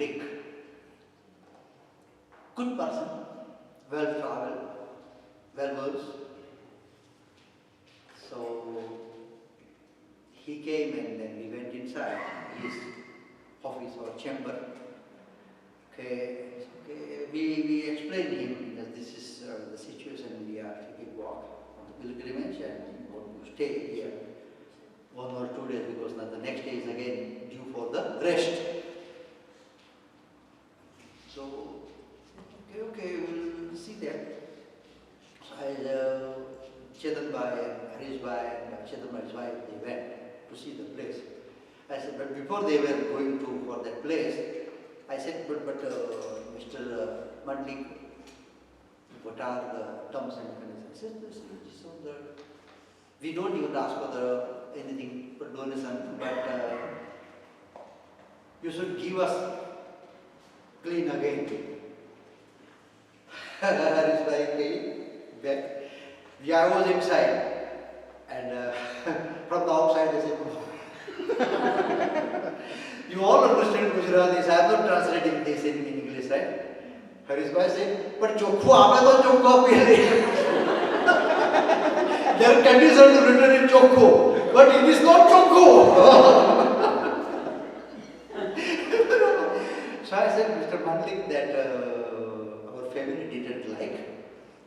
Malik. Good person, well traveled, well versed. So he came and then we went inside his office or chamber. Okay, we explained him that this is the situation. We are taking walk on the pilgrimage and we want to stay here 1 or 2 days because now the next day is again due for the rest. So, okay, we'll see that. So Chetan Bhai and Harish Bhai and Chetan Bhai's wife, they went to see the place. I said, but before they were going to for that place, I said, but Mr. Mandlik, what are the terms and conditions? I said, this on the, we don't even ask for anything for donation, but you should give us clean again. Harish Bhai came back. Yeah, I was inside, and from the outside I said, you all understand Gujarati, I am not translating this in English, right? Harish Bhai said, but chokho, aame to chokho pili. Their condition is written in chokho, but it is not chokho. So I said, Mr. Mandlik, that our family didn't like,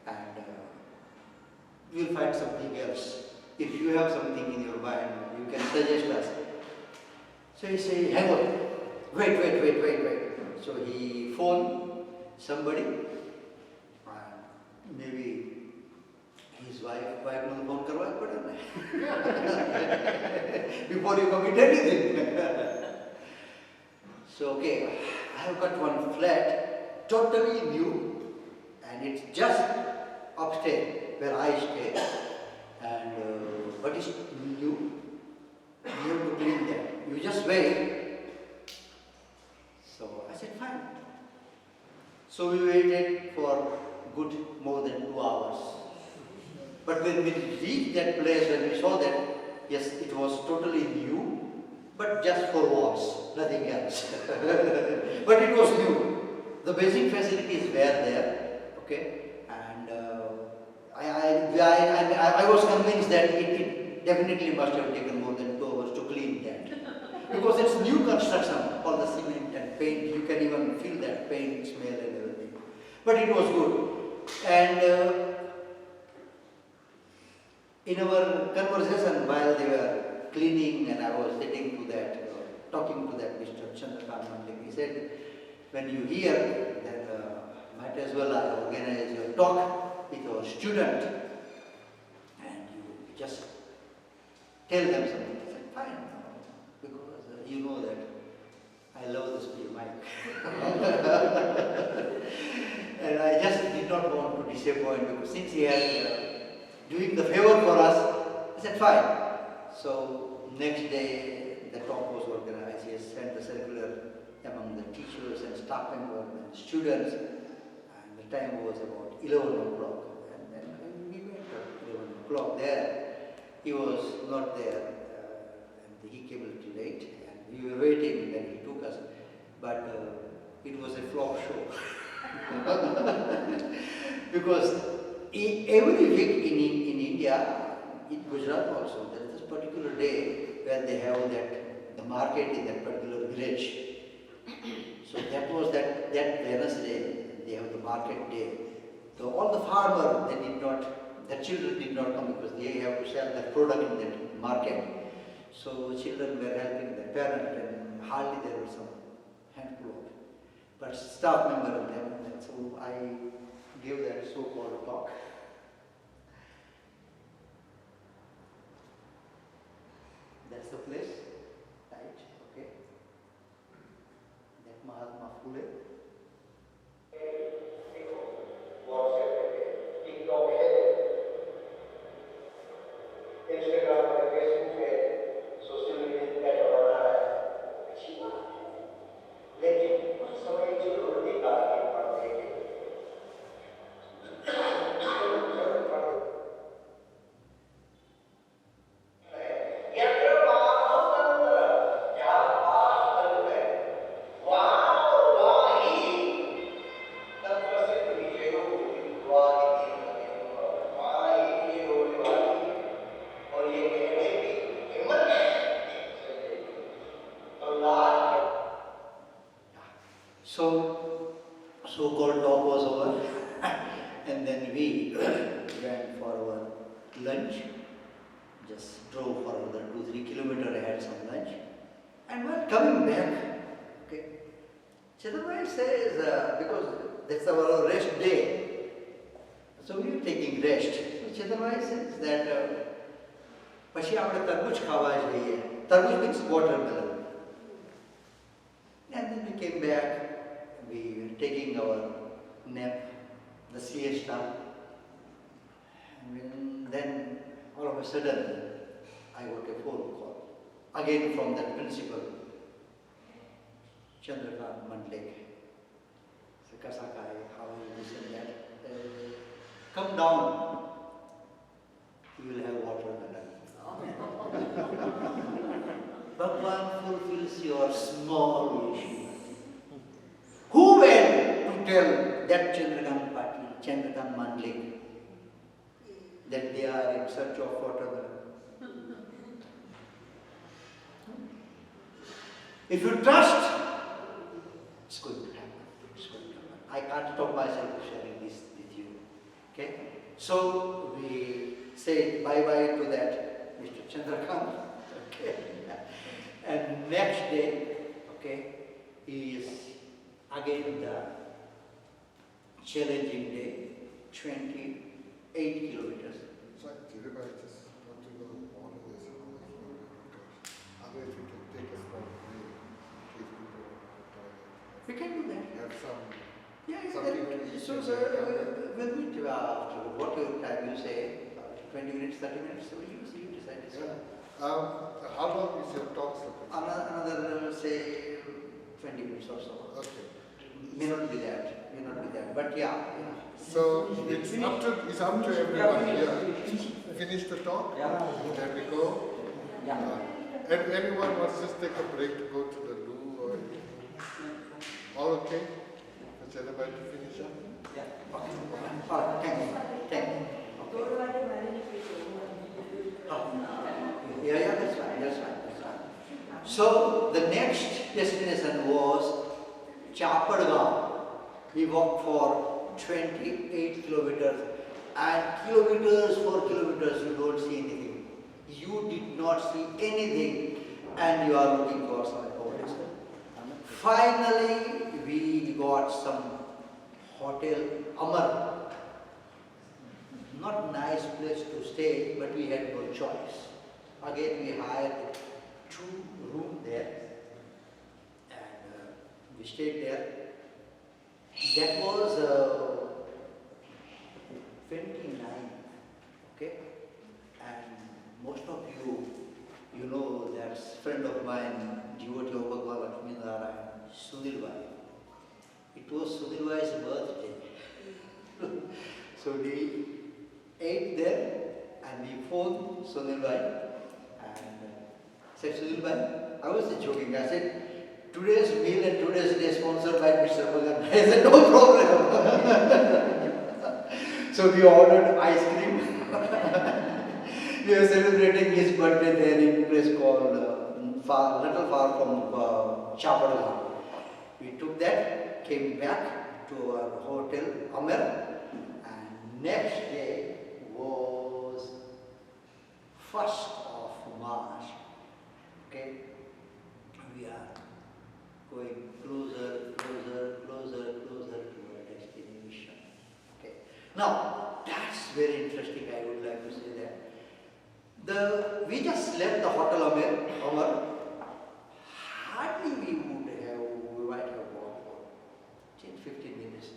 and we will find something else. If you have something in your mind, you can suggest us. So he said, hang on, wait. So he phoned somebody, maybe his wife will phone karwa padna before you commit anything. So okay, I have got one flat, totally new, and it's just upstairs where I stay, and what is new? You have to clean that. You just wait. So I said, fine. So we waited for good more than 2 hours. But when we reached that place, when we saw that, yes, it was totally new, but just for walls, nothing else. But it was new. The basic facilities were there, okay? And I was convinced that it definitely must have taken more than 2 hours to clean that. Because it's new construction, all the cement and paint, you can even feel that paint smell and everything. But it was good. And in our conversation while they were cleaning and I was sitting to that, talking to that Mr. Chandrakant Mandlik, he said, when you hear, then might as well I organize your talk with your student and you just tell them something. I said, fine, because you know that I love this mic. And I just did not want to disappoint because since he had doing the favor for us, I said, fine. So next day the talk was organized. He sent the circular among the teachers and staff members and students, and the time was about 11 o'clock. And then we went at 11 o'clock there. He was not there, and he came a little late, and we were waiting when he took us, but it was a flop show. Because every week in India, in Gujarat also, there is this particular day where they have the market in that particular village. So that was that Wednesday, they have the market day. So all the farmers, their children did not come because they have to sell their product in that market. So children were helping their parents and hardly there was some handful of it. But staff member of them, and so I gave that so-called talk. That's the place, right? Okay. That Mahatma Phule. Instagram और Facebook पे social media पे बना है अच्छी बात है लेकिन कुछ समय जरूर निकाल के पढ़ने के यत्र मानव तंत्र जहाँ पास तंत्र है वहाँ So, so-called talk was over, and then we went for our lunch, just drove for another 2-3 kilometers, had some lunch, and while coming back, okay, Chidambai says, because that's our rest day, so we were taking rest. So Chidambai says that, પછી આપણે તરબૂચ ખાવા જઈએ. તરબૂચ means watermelon. And then we came back, we were taking our nap, the siesta. And then all of a sudden, I got a phone call, again from that principal, Chandrakant Mandlik. So, Kasakai, how are you, this and that? Come down, you will have watermelon. Bhagwan fulfills your small wish. Who went to tell that Chandrakant Mandlik that they are in search of watermelon? If you trust, it's going to happen. It's going to happen. I can't stop myself sharing this with you. Okay? So we said bye-bye to that Mr. Chandrakant. Okay? And next day, okay, is again the challenging day, 28 kilometers. So, Chidambai, I just want to know more of this, how much kilometers. Otherwise, we can take a small break in case people want to toilet. We can do that. Have some. Yeah, something to eat so and sir, then we'll meet after whatever time you say, 20 minutes, 30 minutes, so you decide. Yeah. How long is your talk supposed to be? Another, say, 20 minutes or so. Okay. May not be that, but yeah. So it's up to everyone here. Finish the talk. Yeah. Then we go. Yeah. And anyone wants to just take a break to go to the loo or all okay? For Chidambai to finish up? Yeah. Okay. All right. Thank you. Yeah, that's fine. So the next destination was Gaam. We walked for 28 kilometers, and kilometers for kilometers you don't see anything. You did not see anything, and you are looking for some accommodation. Finally, we got some hotel, Amar. Not nice place to stay, but we had no choice. Again, we hired 2 rooms there, and we stayed there. That was 29, okay? And most of you know that friend of mine, devotee of Bagwada, Sunil Bhai. It was Sunil Bhai's birthday. So we ate there, and we phoned Sunil Bhai and said, Sunil Bhai, I was joking. I said, today's meal and today's day sponsored by Mr. Bhagan. I said, no problem. So we ordered ice cream. We were celebrating his birthday there in a place called little far from Gaam. We took that, came back to our hotel, Amar, and next day was 1st of March. Okay, we are going closer to our destination. Okay, now that's very interesting. I would like to say that we just left the hotel Amar. Hardly we might have walked for 10-15 minutes.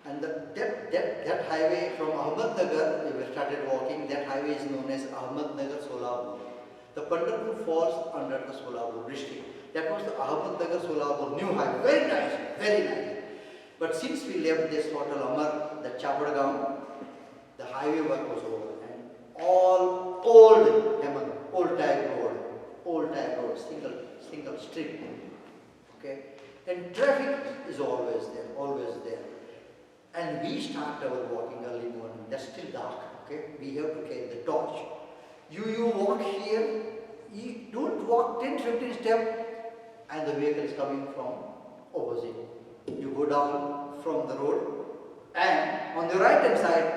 And that highway from Ahmednagar, we started walking. That highway is known as Ahmednagar-Solapur. The Pandharpur falls under the Solapur district. That was the Ahmednagar-Solapur new highway. Very nice, very nice. But since we left this hotel Amar, the Gaam, the highway work was over. And all old type road, single strip. Okay? And traffic is always there. And we start our walking early morning. That's still dark. Okay? We have to carry the torch. You walk here, you don't walk 10-15 steps and the vehicle is coming from opposite. You go down from the road and on the right hand side,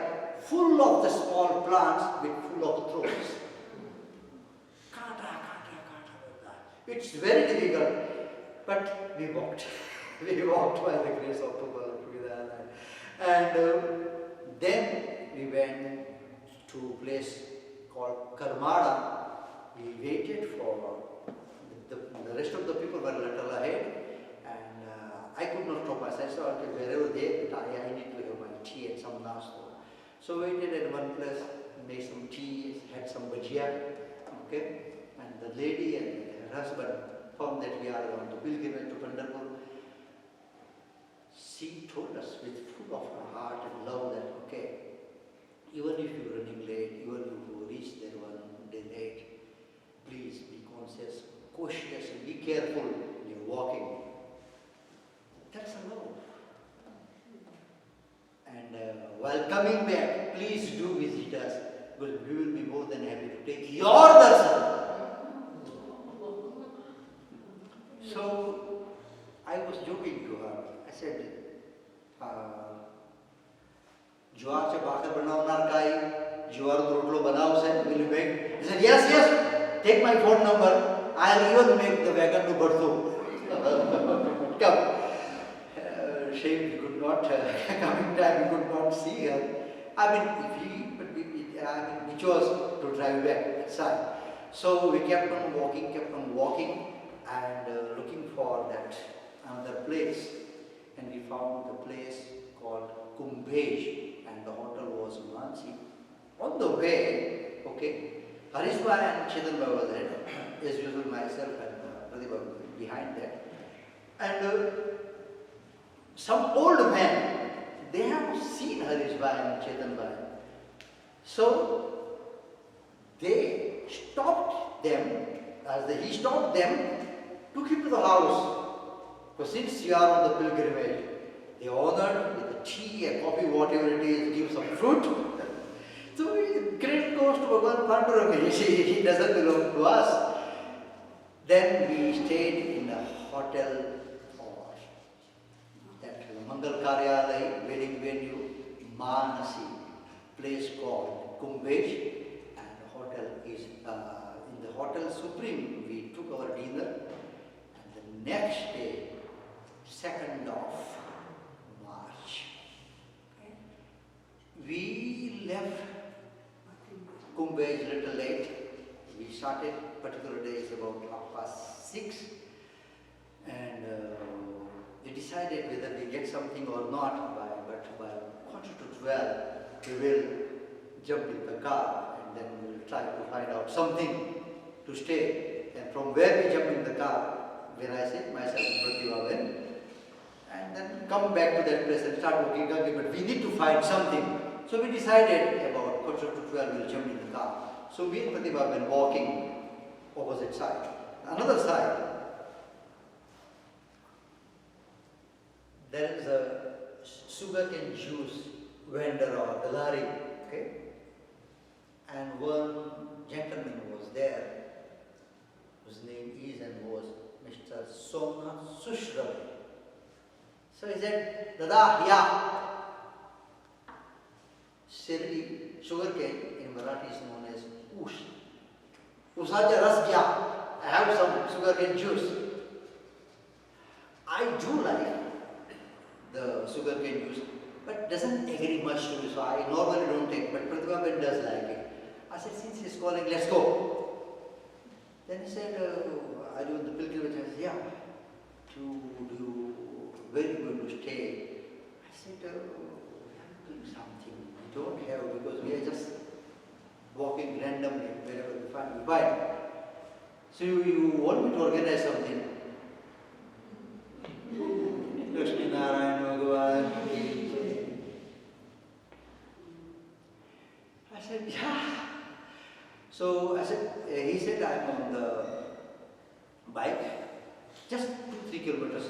full of the small plants with full of thorns. It's very difficult, but we walked. We walked by the grace of Allah together. And then we went to a place called Karmada. We waited for the rest of the people were a little ahead, and I could not stop myself. So okay, wherever they, but I need to have my tea and some nasta. So waited at one place, made some tea, had some bhajia, okay, and the lady and her husband found that we are on the pilgrimage to Pandharpur. She told us with full of her heart and love that, okay, even if you're running late, even if you reach there one day late, please be conscious, cautious, and be careful when you're walking. That's a love. And while coming back, please do visit us, because we will be more than happy to take your darshan. So I was joking to her. I said, ज्वार से भाकर बनावनार काय ज्वार रोटलो बनावसे will you make? He said, yes, take my phone number, I'll even make the wagon to Bartho. Come. Shame we could not, coming time we could not see her. I mean, we chose to drive back inside. So we kept on walking and looking for that another place. And we found the place called Kumbhej, and the hotel was Mansi. On the way, okay, Harishbhai and Chetanbhai was there, as usual myself and Pradipha behind that. And some old men, they have seen Harishbhai and Chetanbhai. So they stopped them, he stopped them, took him to the house. Because since you are on the pilgrimage, they honored with the tea and coffee, whatever it is, give some fruit. So great goes to Bhagavan Pandharpur. He doesn't belong to us. Then we stayed in a hotel or that Mangal Karyalay, wedding venue, Manasi, place called Kumbhej, and the hotel is in the Hotel Supreme. We took our dinner, and the next day, 2nd of March, we left Kumbhej a little late. We started particular days about 6:30, and we decided whether we get something or not. But by 11:45, we will jump in the car and then we will try to find out something to stay. And from where we jump in the car, when I sit myself in Pradipha, and then come back to that place and start walking again, but we need to find something. So we decided about 11:45 we will jump in the car. So we and Pradipha were walking opposite side. Another side, there is a sugarcane juice vendor or dalari, okay? And one gentleman was there, whose name is and was Mr. Somnath Sushravi. So he said, Dada, yeah. Sirdi, sugarcane in Marathi is known as Ush. Usaja ras gya. I have some sugarcane juice. I do like the sugarcane juice, but doesn't agree much to me, so I normally don't take, but Pradipha does like it. I said, since he's calling, let's go. Then he said, are you on the pilgrimage? I said, yeah. Where are you going to stay? I said, we are doing something. We don't have, because we are just walking randomly wherever we find. We find. So you want me to organize something? Lakshmi Narayana Bhagavan. I said, yeah. So I said, he said, I'm on the bike, just 2-3 kilometers.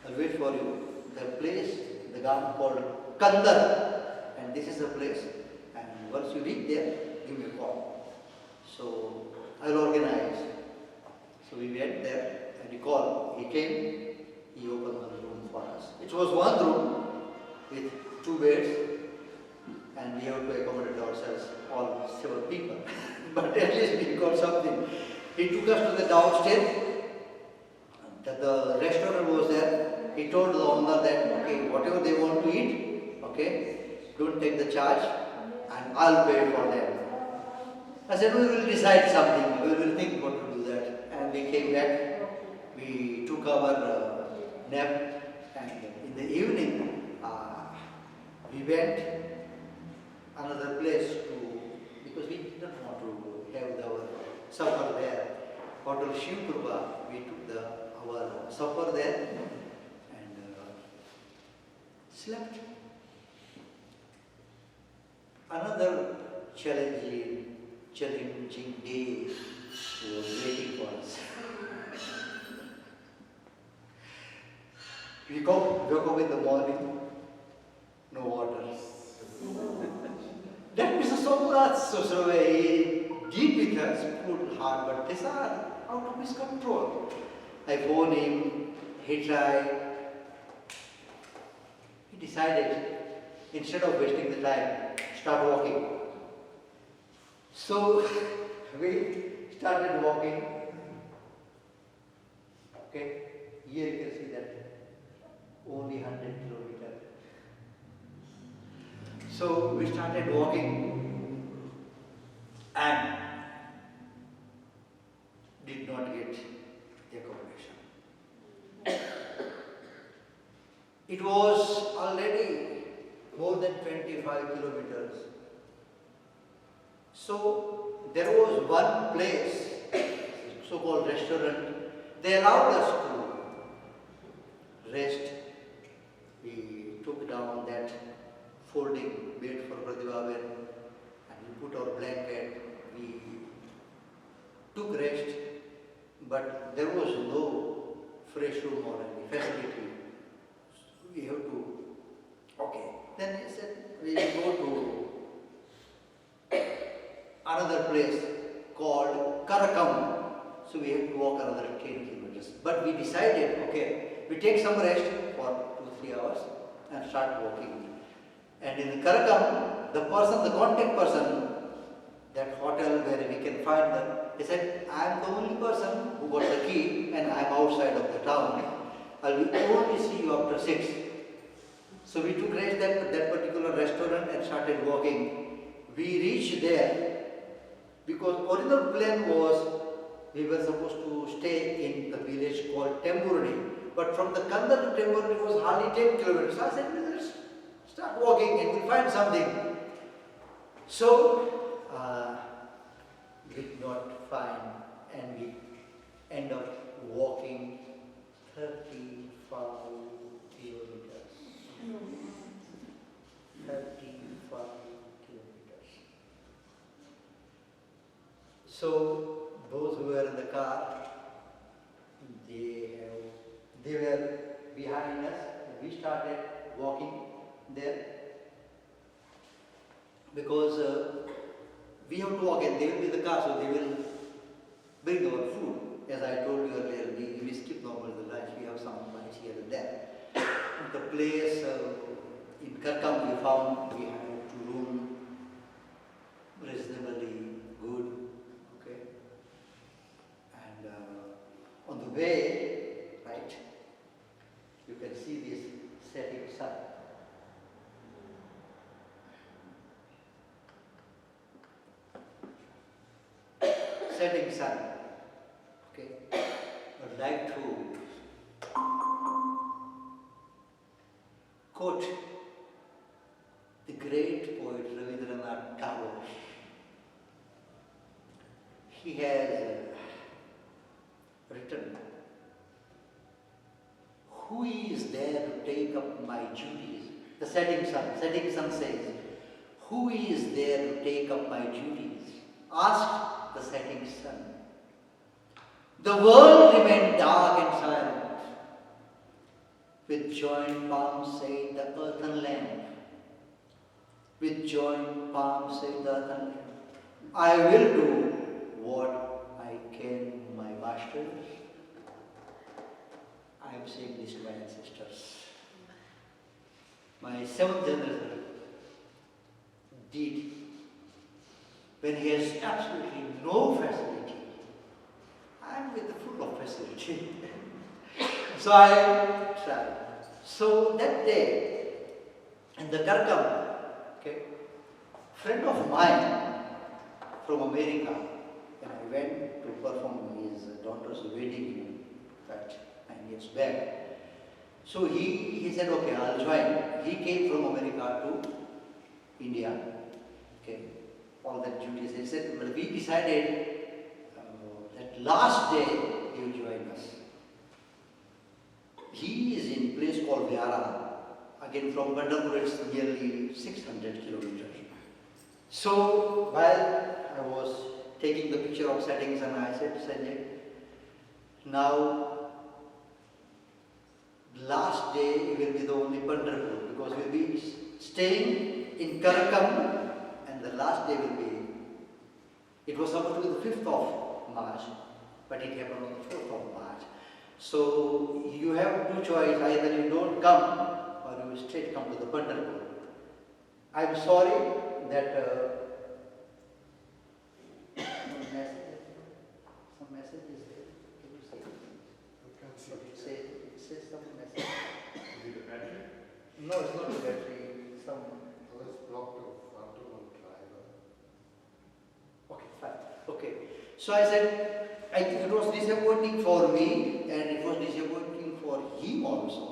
I'll wait for you. The place, the Gaam called Kandar, and this is the place. And once you reach there, give me a call. So I'll organize. So we went there. I recall he came, he opened one room for us. It was one room with 2 beds, and we have to accommodate ourselves, all 7 people. But at least we got something. He took us to the downstairs. The restaurant was there. He told the owner that, okay, whatever they want to eat, okay, don't take the charge, and I'll pay for them. I said, we will decide something. We will think what to do that. And we came back. We took our nap, and in the evening, we went another place because we didn't want to have our supper there. Hotel Shivpurva, we took our supper there and slept. Another challenging day was waiting for us. We woke up in the morning, no water. That Mr. Somnath very deep with us, pulled hard, but these are out of his control. I phoned him, he tried. He decided, instead of wasting the time, start walking. So we started walking. Okay, here you can see that only 100 kilometers. So we started walking and did not get the accommodation. It was already more than 25 kilometers. So there was one place, so-called restaurant, they allowed us to rest. We took down that folding bed for Pratibhaben and we put our blanket. We took rest, but there was no fresh room or any facility. So we have to, okay. Then he said, we will go to another place called Karakam. So we have to walk another 10 kilometers. But we decided, okay, we take some rest for 2-3 hours and start walking. And in Karakam, the contact person, that hotel where we can find them, he said, I am the only person who got the key and I am outside of the town. I will only see you after 6. So we took rest at that particular restaurant and started walking. We reached there because original plan was we were supposed to stay in the village called Temburni. But from the Kandar to Temburni it was hardly 10 kilometers. So I said, let's start walking and we'll find something. So we did not find, and we end up walking 35 kilometers. 35 kilometers. So those who were in the car, they were behind us, and we started walking there because we have to walk and they will be in the car, so they will bring our food. As I told you earlier, we skip normally the lunch, we have some lunch here and there. The place in Karkam we found we had to room reasonably good, okay. And on the way, right, you can see this setting sun. Setting sun, okay. I'd like to quote the great poet Rabindranath Tagore. He has written, who is there to take up my duties? The setting sun says, who is there to take up my duties? Asked the setting sun. The world remained dark and silent. With joined palms said the earthen lamp. With joined palms said the earthen lamp. I will do what I came my master, I am saying this to my ancestors. My seventh generation did when he has absolutely no facility. I am with the full of facility. So I tried. So that day, in the Karkam, okay, friend of mine from America, when I went to perform his daughter's wedding, in fact, 9 years back. So he said, okay, I'll join. He came from America to India, okay, all that duties. He said, well, we decided that last day he will join us. He is in a place called Vyara. Again, from Pandharpur, it's nearly 600 kilometers. So while I was taking the picture of settings, and I said, Sanjay, now last day will be the only Pandharpur, because we'll be staying in Karakam, and the last day will be, it was supposed to be the 5th of March, but it happened on the 4th of March. So you have two choices, either you don't come or you straight come to the Pandharpur. I'm sorry that some message is there. Can you see? You can see. It says some message. Is it a battery? No, it's not a battery. Some. Oh, it's blocked off. Afternoon driver. Okay, fine. Okay. So I said, I think it was disappointing for me and it was disappointing for him also.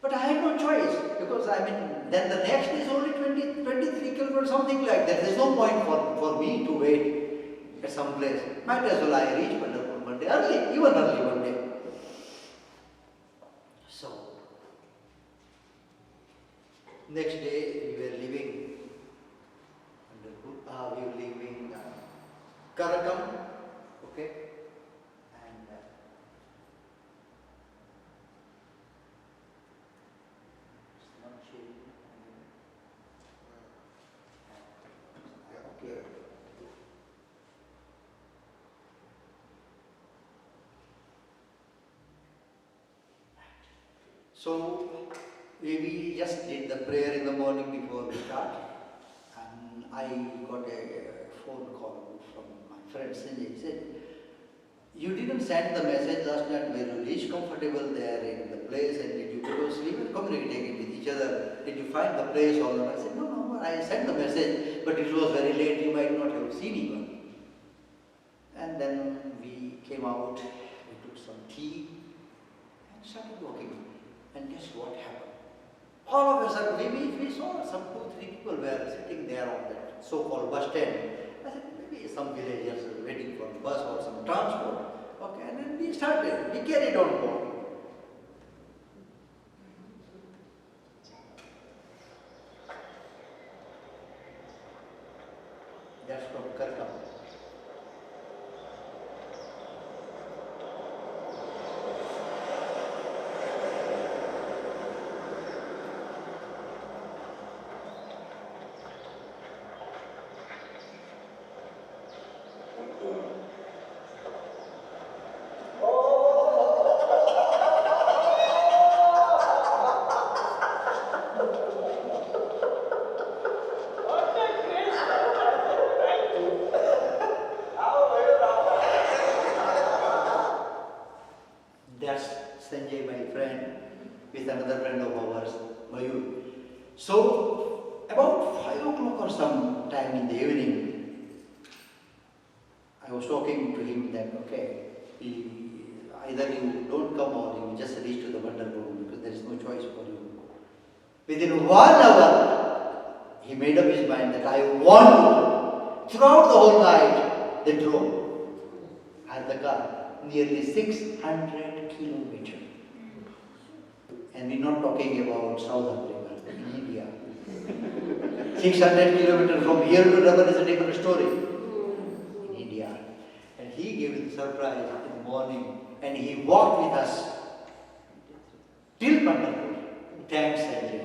But I had no choice, because then the next day is only 23 kilometers, something like that. There's no point for me to wait at some place. Might as well I reach Pandharpur one day, early, even early one day. So, next day we were leaving Pandharpur, we were leaving Karakam, okay? Yeah. So we just did the prayer in the morning before we start, and I got a phone call from my friend Sanjay. He said, you didn't send the message last night, were you reach comfortable there in the place, and did you, because we were communicating with each other, did you find the place or not? I said, no, I sent the message, but it was very late, you might not have seen even. And then we came out, we took some tea, and started walking. And guess what happened? All of a sudden, we saw some 2-3 people were sitting there on that so-called bus stand. I said, maybe some villagers were waiting for the bus or some transport. Okay, and then we carried on walking. That's from Karkam. That's Sanjay, my friend, with another friend of ours, Mayur. So, about 5 o'clock or some time in the evening, I was talking to him that, okay, either you don't come or you just reach to the Pandharpur, because there is no choice for you. Within 1 hour, he made up his mind that I want to. Throughout the whole night, they drove. I had the car, nearly 600 kilometers. And we're not talking about South Africa, in India. 600 kilometers from here to Durban is a different story. In India. And he gave the surprise in the morning, and he walked with us till Pandharpur. Thanks, Sanjay.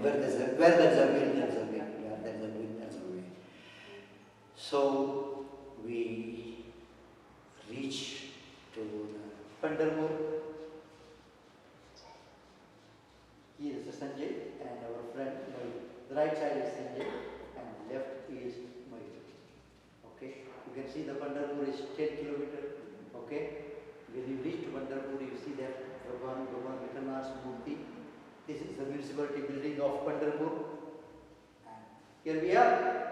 Where there's a will, there's a way. Yeah, there's a will, there's a way. So we Okay. When you reach to Pandharpur, you see that Bhagwan Vithal's Murti. This is the municipality building of Pandharpur. And here we are.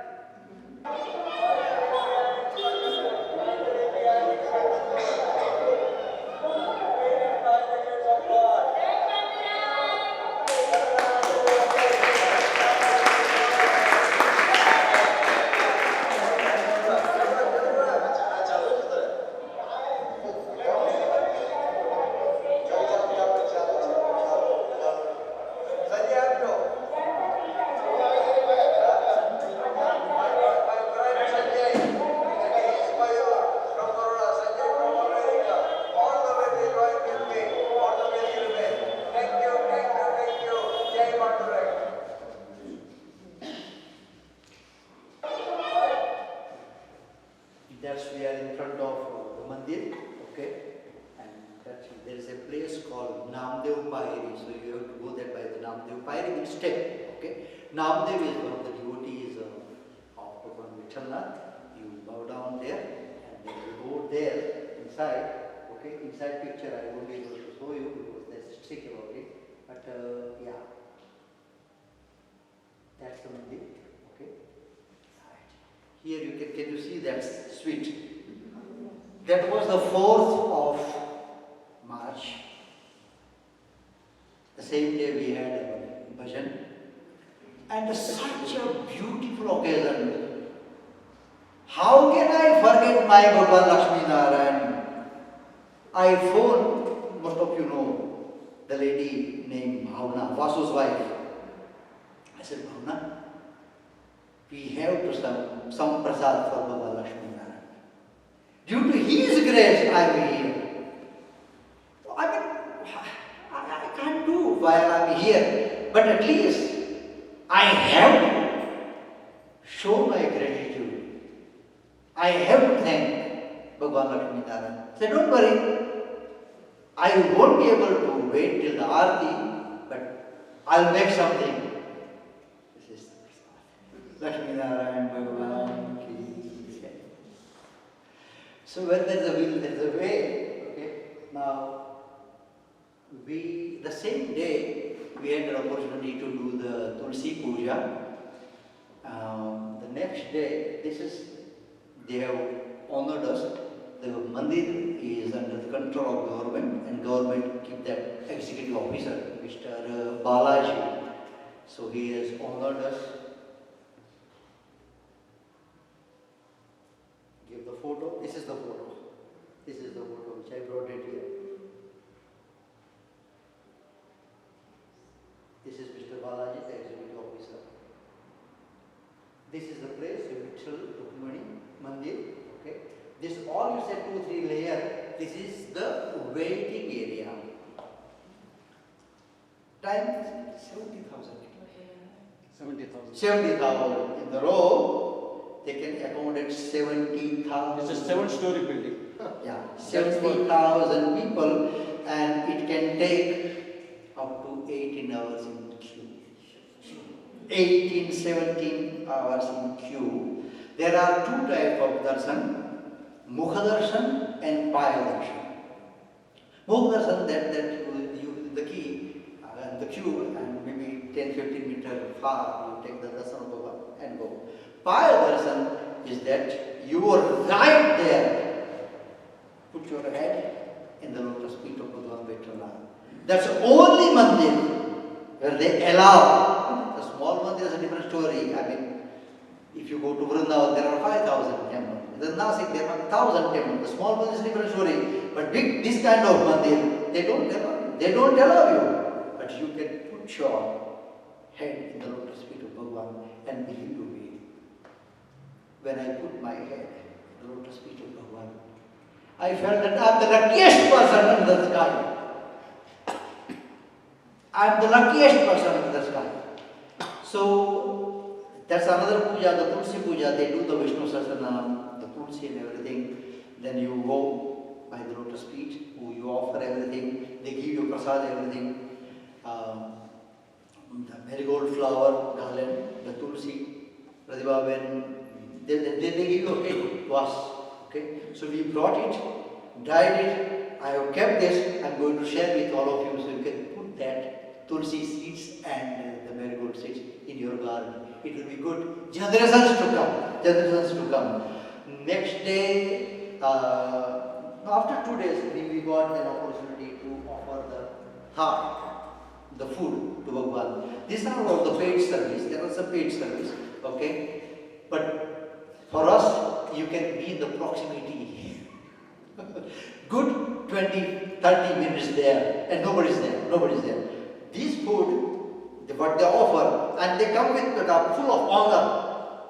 That's we are in front of the mandir, okay, and there is a place called Namdev Pahiri, so you have to go there by the Namdev Pahiri with step, okay. Namdev is one of the devotees of Bhagwan Vithalnath. You bow down there and then you go there inside, okay. Inside picture I won't be able to show you because there's a trick about it, but yeah, that's the mandir, okay. Here you can you see that sweet? That was the 4th of March. The same day we had a bhajan. And such a beautiful occasion. How can I forget my Bhagwan Lakshmi Narayan? I phoned, most of you know, the lady named Bhavna, Vasu's wife. I said, Bhavna, we have to some prasad for Bhagwan Lakshmi Narayan. Due to his grace, I am here. I mean, I can't do while I am here, but at least I have shown my gratitude. I have to thank Bhagwan Lakshmi Narayan. Say, don't worry, I won't be able to wait till the Aarti, but I'll make something. Lakshmi Narayan Bhagavan ki jai. So where there is a will, there is a way. Okay. Now, the same day we had an opportunity to do the Tulsi Puja. The next day, they have honored us. The mandir is under the control of government, and government keep that executive officer, Mr. Balaji. So he has honored us. Give the photo. This is the photo. This is the photo which I brought it here. This is Mr. Balaji, the executive officer. This is the place, Vitthal Rukmani Mandir. Okay. This all you said 2-3 layer. This is the waiting area. Time 70,000. 70,000 in the row. They can accommodate 70,000. It's a 7-story building. Yeah, 70,000 people, and it can take up to 18 hours in queue. 18-17 hours in queue. There are 2 types of darshan, Mukha darshan and Paya darshan. Mukha darshan, that you the key and the queue, and maybe 10-15 meters far, you take the darshan of Bhagavan and go. Paya darshan is that you are right there. Put your head in the lotus feet of Bhagwan Vithala. That's the only mandir where they allow. The small mandir is a different story. I mean, if you go to Vrindavan, there are 5,000 temples. In Nashik, there are 1,000 temples. The small mandir is a different story. But this kind of mandir, they don't allow you. But you can put your head in the lotus feet of Bhagwan, and believe you me, when I put my head in the lotus feet of Bhagwan, I felt that I am the luckiest person in the sky. I am the luckiest person in the sky. So that's another puja, the Tulsi puja. They do the Vishnu Sahasranam, the Tulsi and everything. Then you go by the lotus feet, you offer everything. They give you prasad, everything. The marigold flower, garland, the Tulsi, Pradibhaben. They give you a cake, was. Okay, so we brought it. dried it. I have kept this. I'm going to share with all of you so you can put that tulsi seeds and the marigold seeds in your garden. It will be good. Generations to come. Generations to come. Next day, after 2 days, we got an opportunity to offer the heart, the food to Bhagwan. These are all the paid service. There was a paid service, okay? But for us, you can be in the proximity. Good 20, 30 minutes there, and nobody's there. Nobody's there. This food, what they offer, and they come with full of honor.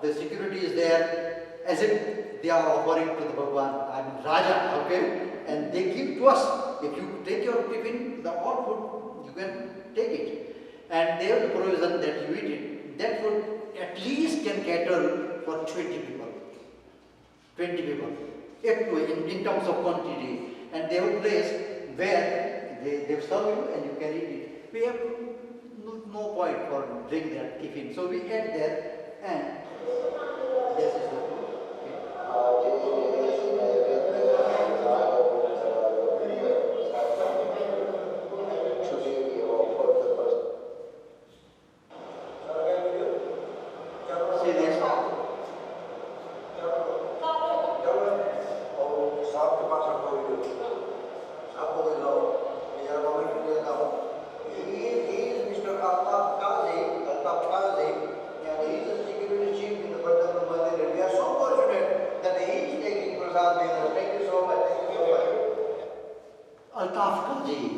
The security is there, as if they are offering to the Bhagwan. I mean Raja, okay? And they give to us. If you take your tiffin, the all food, you can take it. And they have the provision that you eat it. That food at least can cater for 20 people. 20 people. In terms of quantity. And they have a place where they serve you and you can eat it. We have no point for drinking that tiffin. So we ate there and this is the food.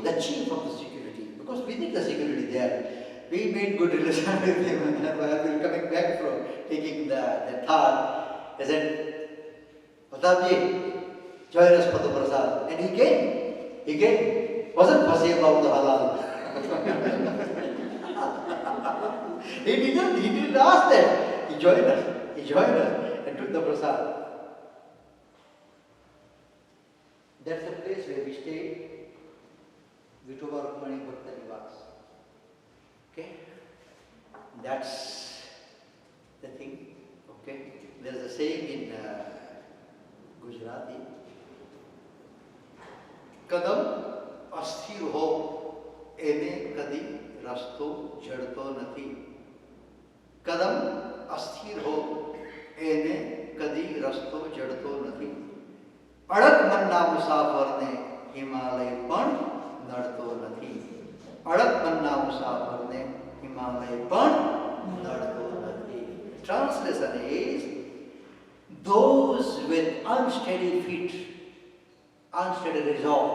The chief of the security, because we did the security there. We made good relation with him, and while we were coming back from taking the thar, I said, Pratapji, join us for the prasad. And he came. He came. Wasn't fussy about the halal. He didn't ask that. He joined us. He joined us and took the prasad. That's the place where we stayed. Vitoba Rukmani Bhakta Nivas. Okay? That's the thing. Okay? There's a saying in Gujarati. Kadam asthir ho, ene kadi rasto jadto nathi. Kadam asthir ho, ene kadi rasto jadto nathi. Adak manna musafar ne Himalay pan નડતો નથી. અડગ મનના મુસાફરને હિમાલય પણ નડતો નથી. Translation is, those with unsteady feet, unsteady resolve,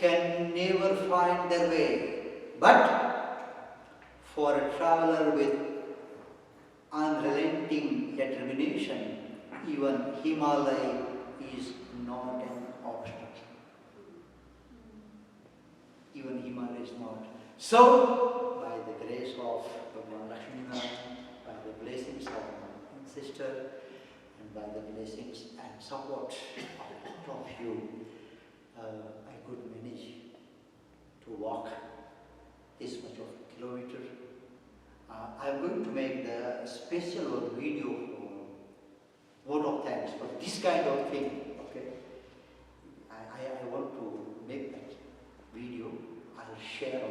can never find their way. But for a traveler with unrelenting determination, even Himalaya is not an obstacle. Even Himalaya is not. So, by the grace of Bhagwan Lakshmi, by the blessings of my sister, and by the blessings and support of all of you, I could manage to walk this much of kilometer. I'm going to make the special video for vote of thanks for this kind of thing. Okay, I want to make that video. I'll share